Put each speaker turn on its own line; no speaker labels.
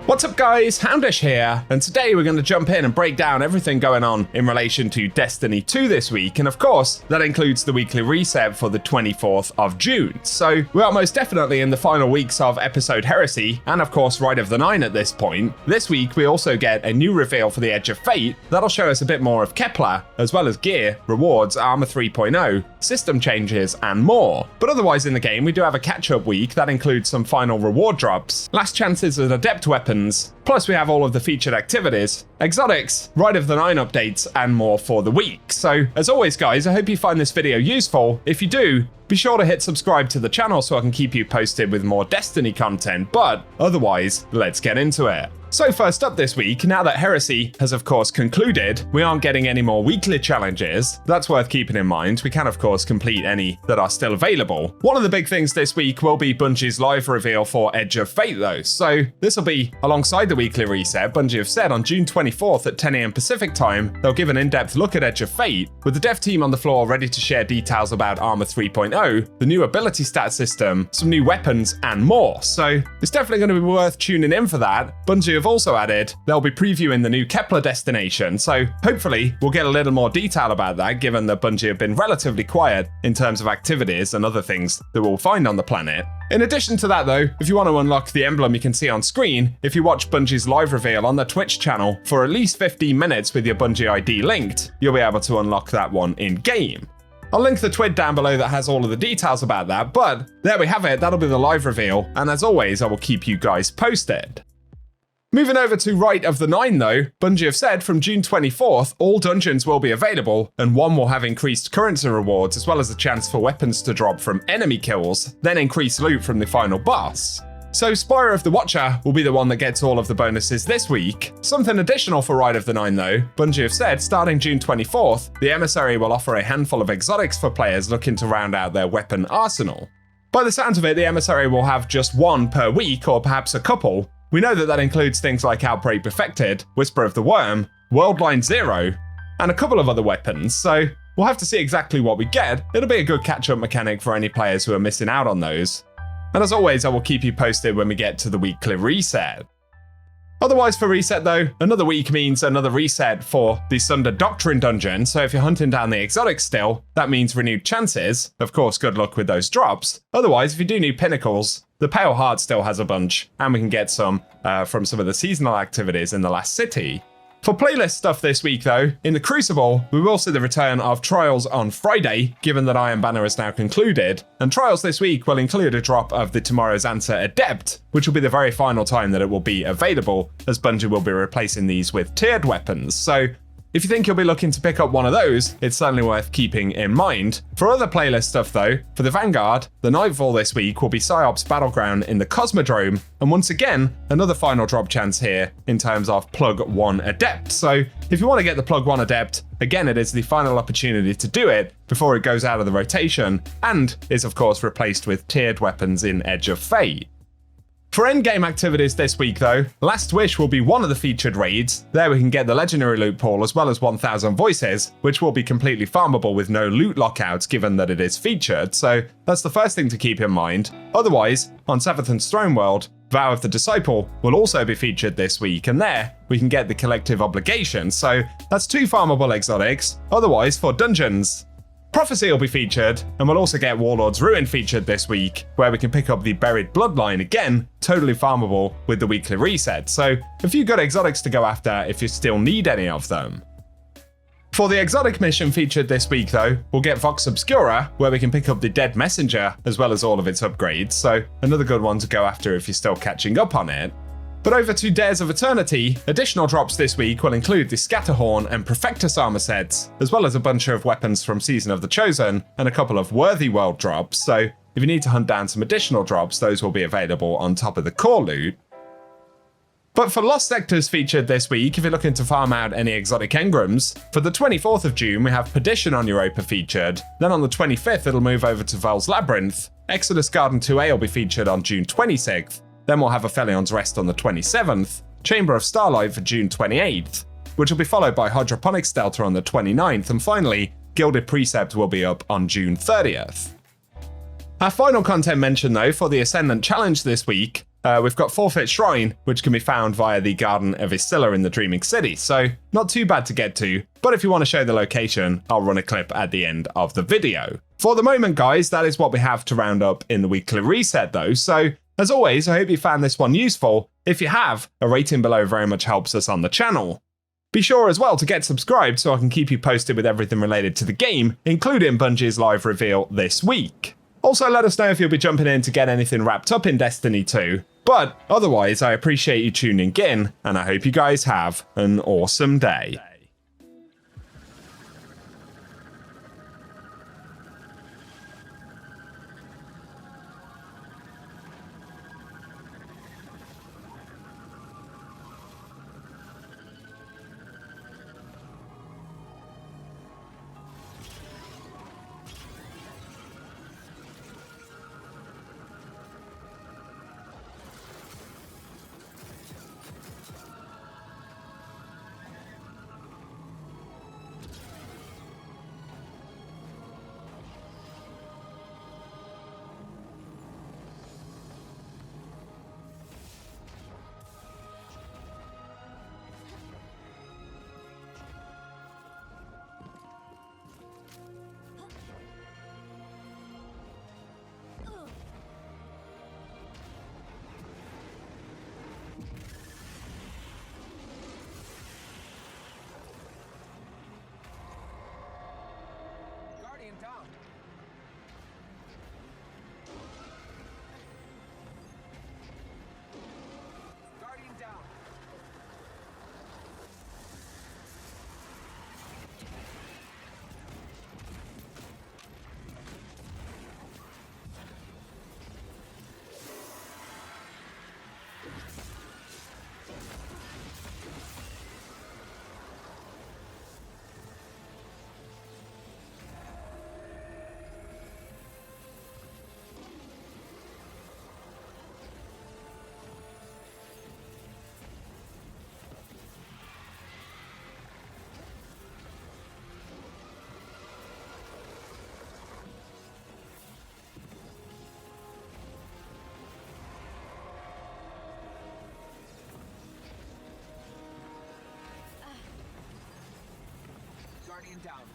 What's up guys, Houndish here, and today we're going to jump in and break down everything going on in relation to Destiny 2 this week, and of course, that includes the weekly reset for the 24th of June. So, we are most definitely in the final weeks of episode Heresy, and of course Rite of the Nine at this point. This week we also get a new reveal for the Edge of Fate that'll show us a bit more of Kepler, as well as gear, rewards, armor 3.0, system changes, and more. But otherwise in the game we do have a catch-up week that includes some final reward drops, last chances at adept weapons, plus we have all of the featured activities, exotics, Rite of the Nine updates, and more for the week. So, as always guys, I hope you find this video useful. If you do, be sure to hit subscribe to the channel so I can keep you posted with more Destiny content, but otherwise, let's get into it. So first up this week, now that Heresy has of course concluded, we aren't getting any more weekly challenges. That's worth keeping in mind. We can of course complete any that are still available. One of the big things this week will be Bungie's live reveal for Edge of Fate though. So this will be alongside the weekly reset. Bungie have said on June 24th at 10 AM Pacific time, they'll give an in-depth look at Edge of Fate, with the dev team on the floor ready to share details about Armor 3.0, the new ability stat system, some new weapons, and more. So it's definitely going to be worth tuning in for that. Bungie have also added they'll be previewing the new Kepler destination, so hopefully we'll get a little more detail about that, given that Bungie have been relatively quiet in terms of activities and other things that we'll find on the planet. In addition to that though, if you want to unlock the emblem you can see on screen, if you watch Bungie's live reveal on their Twitch channel for at least 15 minutes with your Bungie ID linked, you'll be able to unlock that one in-game. I'll link the twid down below that has all of the details about that, but there we have it, that'll be the live reveal, and as always I will keep you guys posted. Moving over to Rite of the Nine though, Bungie have said from June 24th, all dungeons will be available, and one will have increased currency rewards as well as a chance for weapons to drop from enemy kills, then increased loot from the final boss. So Spire of the Watcher will be the one that gets all of the bonuses this week. Something additional for Rite of the Nine though, Bungie have said starting June 24th, the Emissary will offer a handful of exotics for players looking to round out their weapon arsenal. By the sounds of it, the Emissary will have just one per week or perhaps a couple. We know that includes things like Outbreak Perfected, Whisper of the Worm, Worldline Zero, and a couple of other weapons, so we'll have to see exactly what we get. It'll be a good catch-up mechanic for any players who are missing out on those. And as always, I will keep you posted when we get to the weekly reset. Otherwise for reset though, another week means another reset for the Sunder Doctrine dungeon, so if you're hunting down the exotics still, that means renewed chances. Of course, good luck with those drops. Otherwise, if you do need pinnacles, the Pale Heart still has a bunch, and we can get some from some of the seasonal activities in the last city. For playlist stuff this week though, in the Crucible, we will see the return of Trials on Friday, given that Iron Banner is now concluded, and Trials this week will include a drop of the Tomorrow's Answer Adept, which will be the very final time that it will be available, as Bungie will be replacing these with tiered weapons, so if you think you'll be looking to pick up one of those, it's certainly worth keeping in mind. For other playlist stuff though, for the Vanguard, the Nightfall this week will be PsyOps Battleground in the Cosmodrome, and once again, another final drop chance here in terms of Plug 1 Adept. So if you want to get the Plug 1 Adept, again it is the final opportunity to do it before it goes out of the rotation, and is of course replaced with tiered weapons in Edge of Fate. For endgame activities this week though, Last Wish will be one of the featured raids. There we can get the legendary loot pool as well as 1000 voices, which will be completely farmable with no loot lockouts given that it is featured, so that's the first thing to keep in mind. Otherwise, on 7th and Throne World, Vow of the Disciple will also be featured this week, and there we can get the Collective Obligation, so that's 2 farmable exotics. Otherwise, for dungeons, Prophecy will be featured, and we'll also get Warlord's Ruin featured this week, where we can pick up the Buried Bloodline again, totally farmable with the weekly reset, so a few good exotics to go after if you still need any of them. For the exotic mission featured this week though, we'll get Vox Obscura, where we can pick up the Dead Messenger, as well as all of its upgrades, so another good one to go after if you're still catching up on it. But over to Dares of Eternity, additional drops this week will include the Scatterhorn and Perfectus armor sets, as well as a bunch of weapons from Season of the Chosen, and a couple of Worthy World drops, so if you need to hunt down some additional drops, those will be available on top of the core loot. But for Lost Sectors featured this week, if you're looking to farm out any exotic engrams, for the 24th of June we have Perdition on Europa featured, then on the 25th it'll move over to Val's Labyrinth, Exodus Garden 2A will be featured on June 26th, then we'll have Aphelion's Rest on the 27th, Chamber of Starlight for June 28th, which will be followed by Hydroponics Delta on the 29th, and finally, Gilded Precept will be up on June 30th. Our final content mention though for the Ascendant Challenge this week we've got Forfeit Shrine, which can be found via the Garden of Ystilla in the Dreaming City, so not too bad to get to, but if you want to show the location, I'll run a clip at the end of the video. For the moment, guys, that is what we have to round up in the weekly reset though, so as always, I hope you found this one useful. If you have, a rating below very much helps us on the channel. Be sure as well to get subscribed so I can keep you posted with everything related to the game, including Bungie's live reveal this week. Also, let us know if you'll be jumping in to get anything wrapped up in Destiny 2. But otherwise, I appreciate you tuning in, and I hope you guys have an awesome day.
Guardian down.